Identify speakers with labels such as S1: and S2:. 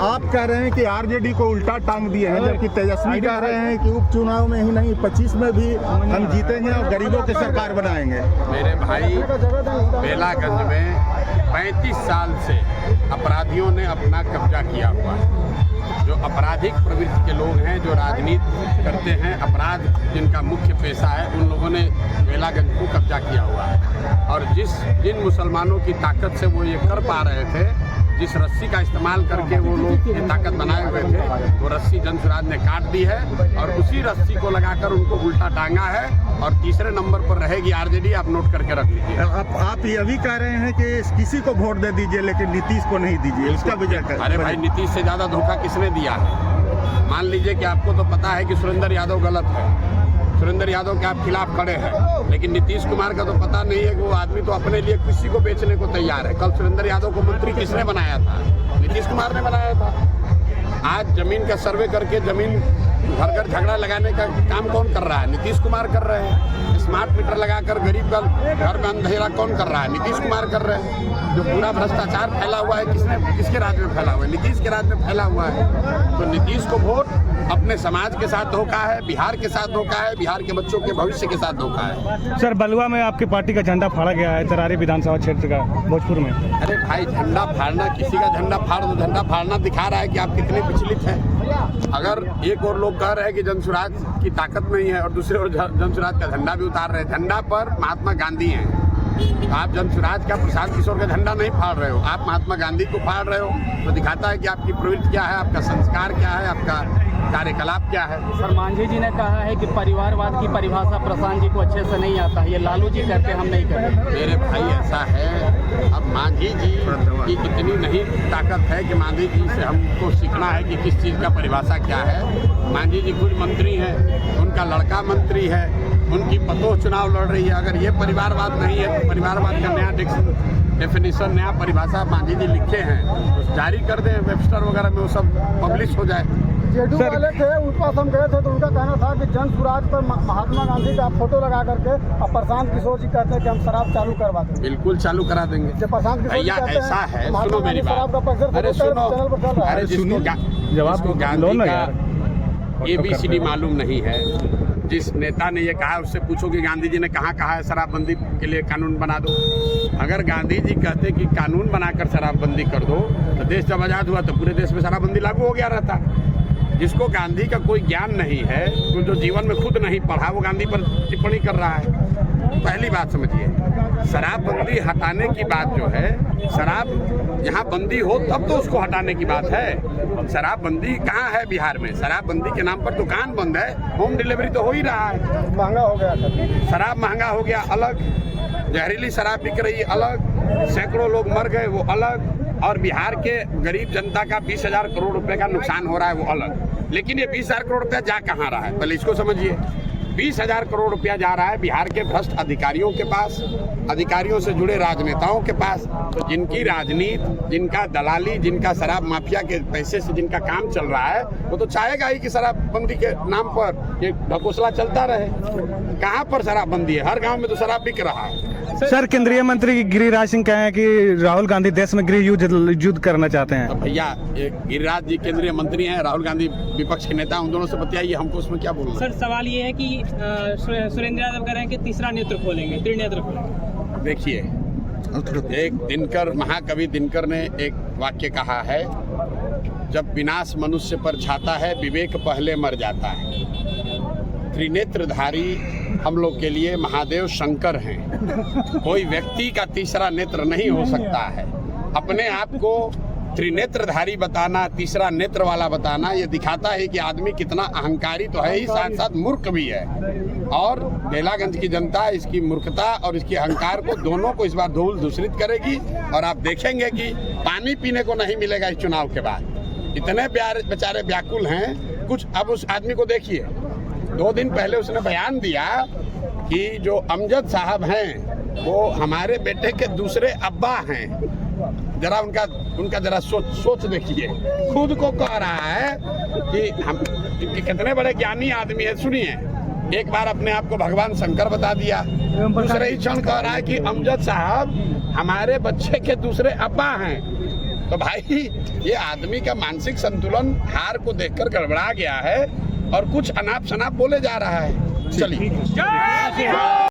S1: आप कह रहे हैं कि आरजेडी को उल्टा टांग दिए हैं, जबकि तेजस्वी कह रहे हैं कि उपचुनाव में ही नहीं 25 में भी हम जीतेंगे और गरीबों की सरकार बनाएंगे।
S2: मेरे भाई, बेलागंज में 35 साल से अपराधियों ने अपना कब्जा किया हुआ है। जो आपराधिक प्रवृत्ति के लोग हैं, जो राजनीति करते हैं, अपराध जिनका मुख्य पेशा है, उन लोगों ने बेलागंज को कब्जा किया हुआ है। और जिन मुसलमानों की ताकत से वो ये कर पा रहे थे, जिस रस्सी का इस्तेमाल करके वो लोग ये ताकत बनाए हुए थे, वो रस्सी जनसुराज ने काट दी है और उसी रस्सी को लगाकर उनको उल्टा टांगा है। और तीसरे नंबर पर रहेगी आरजेडी, आप नोट करके रख लीजिए।
S1: आप ये भी कह रहे हैं कि किसी को वोट दे दीजिए लेकिन नीतीश को नहीं दीजिए, इसका वजह क्या?
S2: अरे भाई, नीतीश से ज़्यादा धोखा किसने दिया है? मान लीजिए कि आपको तो पता है कि सुरेंद्र यादव गलत है, सुरेंद्र यादव के आप खिलाफ खड़े हैं, लेकिन नीतीश कुमार का तो पता नहीं है कि वो आदमी तो अपने लिए किसी को बेचने को तैयार है। कल सुरेंद्र यादव को मंत्री किसने बनाया था? नीतीश कुमार ने बनाया था। आज जमीन का सर्वे करके जमीन घर घर झगड़ा लगाने का काम कौन कर रहा है? नीतीश कुमार कर रहे हैं। स्मार्ट मीटर लगाकर गरीब का घर में अंधेरा कौन कर रहा है? नीतीश कुमार कर रहे हैं। जो पूरा भ्रष्टाचार फैला हुआ है, किसके राज में फैला हुआ है? नीतीश के राज में फैला हुआ है। तो नीतीश को वोट अपने समाज के साथ धोखा है, बिहार के साथ धोखा है, बिहार के बच्चों के भविष्य के साथ धोखा है।
S3: सर, बलुआ में आपकी पार्टी का झंडा फाड़ा गया है, तरारी विधानसभा क्षेत्र का, भोजपुर में।
S2: अरे भाई, झंडा फाड़ना, किसी का झंडा फाड़ दो, झंडा फाड़ना दिखा रहा है कि आप कितने विचलित हैं। अगर एक और लोग कह रहे हैं कि जनसुराज की ताकत नहीं है और दूसरे ओर जनसुराज का झंडा भी उतार रहे हैं, झंडा पर महात्मा गांधी हैं। आप जनसुराज का, प्रशांत किशोर का झंडा नहीं फाड़ रहे हो, आप महात्मा गांधी को फाड़ रहे हो। तो दिखाता है कि आपकी प्रवृत्ति क्या है, आपका संस्कार क्या है, आपका कार्यकलाप क्या है।
S4: सर, मांझी जी ने कहा है कि परिवारवाद की परिभाषा प्रशांत जी को अच्छे से नहीं आता है, ये लालू जी करते हम नहीं करें।
S2: मेरे भाई, ऐसा है, अब मांझी जी की इतनी नहीं ताकत है कि मांझी जी से हमको सीखना है कि किस चीज़ का परिभाषा क्या है। मांझी जी खुद मंत्री हैं, उनका लड़का मंत्री है, उनकी पतोह चुनाव लड़ रही है। अगर ये परिवारवाद नहीं है तो परिवारवाद का नया डेफिनेशन, नया परिभाषा मांझी जी लिखे हैं तो जारी कर दें वेबस्टर वगैरह में, वो सब पब्लिश हो जाए।
S5: जेडीयू वाले थे, उनके पास हम गए थे तो उनका कहना था कि जनसुराज पर महात्मा गांधी का फोटो लगा करके और प्रशांत किशोर जी कहते हैं कि हम शराब चालू करवा देंगे।
S2: बिल्कुल चालू करा देंगे
S5: भैया,
S2: ऐसा है। सुनो मेरी बात, अरे सुनो, अरे जिसको गांधी का ABCD मालूम नहीं है, जिस नेता ने ये कहा उससे पूछो कि गांधी जी ने कहाँ कहा है शराबबंदी के लिए कानून बना दो। अगर गांधी जी कहते कि कानून बनाकर शराबबंदी कर दो तो देश जब आज़ाद हुआ तो पूरे देश में शराबबंदी लागू हो गया रहता। जिसको गांधी का कोई ज्ञान नहीं है, तो जो जीवन में खुद नहीं पढ़ा, वो गांधी पर टिप्पणी कर रहा है। पहली बात समझिए, शराबबंदी हटाने की बात जो है, शराब यहाँ बंदी हो तब तो उसको हटाने की बात है। शराबबंदी कहाँ है बिहार में? शराबबंदी के नाम पर दुकान बंद है, होम डिलीवरी तो हो ही रहा है।
S5: महंगा हो गया,
S2: शराब महंगा हो गया अलग, जहरीली शराब बिक रही अलग, सैकड़ों लोग मर गए वो अलग, और बिहार के गरीब जनता का 20,000 करोड़ रुपए का नुकसान हो रहा है वो अलग। लेकिन ये 20,000 करोड़ रुपया जा कहाँ रहा है, पहले इसको समझिए। 20,000 करोड़ रुपया जा रहा है बिहार के भ्रष्ट अधिकारियों के पास, अधिकारियों से जुड़े राजनेताओं के पास। तो जिनकी राजनीति, जिनका दलाली, जिनका शराब माफिया के पैसे से जिनका काम चल रहा है, वो तो चाहेगा ही कि शराबबंदी के नाम पर ये ढकोसला चलता रहे। कहाँ पर शराबबंदी है? हर गांव में तो शराब बिक रहा है।
S3: सर, केंद्रीय मंत्री गिरिराज सिंह कहे हैं कि राहुल गांधी देश में गृह युद्ध करना चाहते हैं।
S2: तो भैया, गिरिराज जी केंद्रीय मंत्री हैं, राहुल गांधी विपक्ष के नेता, उन दोनों से बतियाइए, हमको उसमें क्या बोलना।
S4: सर, सवाल ये है कि सुरेंद्र यादव कह रहे हैं कि तीसरा नेत्र खोलेंगे, त्रिनेत्र खोलेंगे।
S2: देखिए, एक दिनकर, महाकवि दिनकर ने एक वाक्य कहा है, जब विनाश मनुष्य पर छाता है विवेक पहले मर जाता है। त्रिनेत्रधारी हम लोग के लिए महादेव शंकर हैं। कोई व्यक्ति का तीसरा नेत्र नहीं हो सकता है। अपने आप को त्रिनेत्रधारी बताना, तीसरा नेत्र वाला बताना, ये दिखाता है कि आदमी कितना अहंकारी तो है ही, साथ साथ मूर्ख भी है। और बेलागंज की जनता इसकी मूर्खता और इसकी अहंकार को दोनों को इस बार धूल दूषित करेगी। और आप देखेंगे कि पानी पीने को नहीं मिलेगा इस चुनाव के बाद। इतने बेचारे व्याकुल हैं कुछ। अब उस आदमी को देखिए, 2 दिन पहले उसने बयान दिया कि जो अमजद साहब हैं वो हमारे बेटे के दूसरे अब्बा हैं। जरा उनका जरा सोच देखिए। खुद को कह रहा है कि हम कितने बड़े ज्ञानी आदमी है। सुनिए, एक बार अपने आप को भगवान शंकर बता दिया, दूसरे ही क्षण कह रहा है कि अमजद साहब हमारे बच्चे के दूसरे अब्बा हैं। तो भाई ये आदमी का मानसिक संतुलन हार को देखकर गड़बड़ा गया है और कुछ अनाप शनाप बोले जा रहा है। चलिए।